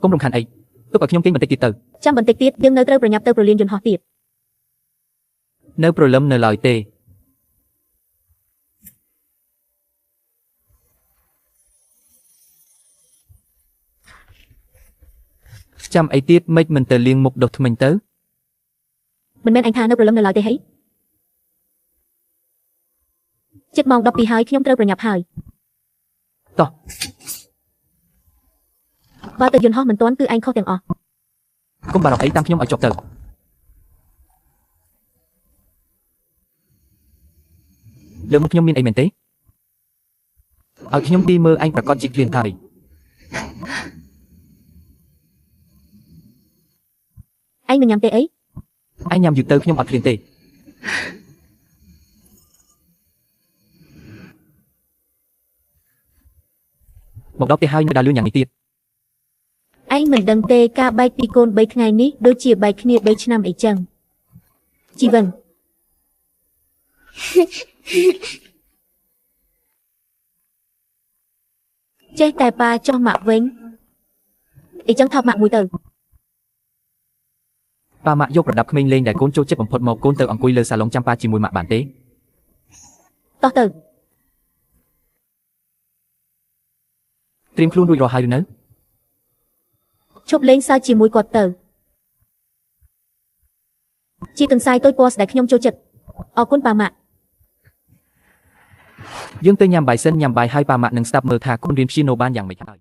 កុំរំខានអីទុកឲ្យខ្ញុំគេងបន្តិចទៀតទៅ ចាំបន្តិចទៀតយើងនៅត្រូវប្រញាប់ទៅប្រលានយន្តហោះទៀត នៅព្រលឹមនៅឡើយទេចាំអីទៀតមិនមិនទៅលាងមុខដុសធ្មេញទៅ មិនមែនអញថានៅប្រលឹមនៅឡើយទេហីជិតម៉ោង12ហើយខ្ញុំត្រូវប្រញាប់ហើយ តោះ បើទៅយន្តហោះមិនទាន់គឺឯងខុសទាំងអស់ កុំបារម្ភអីតាមខ្ញុំឲ្យចប់ទៅលើមុខខ្ញុំមានអីមែនទេឲ្យខ្ញុំទីមើលឯងប្រកាសជាឃ្លានហើយ ឯងមិនញ៉ាំទេអី ឯងញ៉ាំយូរទៅខ្ញុំអត់ឃ្លានទេមកដល់ផ្ទះហើយនៅដើរលឿនយ៉ាងនេះទៀត ឯងមិនដឹងទេការបែកពីកូន3ថ្ងៃនេះដូចជាបែកគ្នា3ឆ្នាំអីចឹងជីវិនចេះតែប៉ាចុះម៉ាក់វិញអីចឹងថប់ម៉ាក់មួយទៅ ប៉ាម៉ាក់យកប្រដាប់ក្មេងលេងដែលកូនចូលចិត្តបំផុតមកកូនទៅអង្គុយលើសាឡុងចាំប៉ាជាមួយម៉ាក់បានទេ តោះទៅ ត្រៀមខ្លួនរួចរាល់ហើយឬនៅ ឈប់លេងសើចជាមួយគាត់ទៅជាទន្សាយតូចពណ៌ស្ដែលខ្ញុំចូលចិត្តអរគុណប៉ាម៉ាក់ យើងទៅញ៉ាំបាយសិនញ៉ាំបាយហើយប៉ាម៉ាក់នឹងស្ដាប់មើលថាកូនរៀនព្យាណូបានយ៉ាងម៉េចហើយ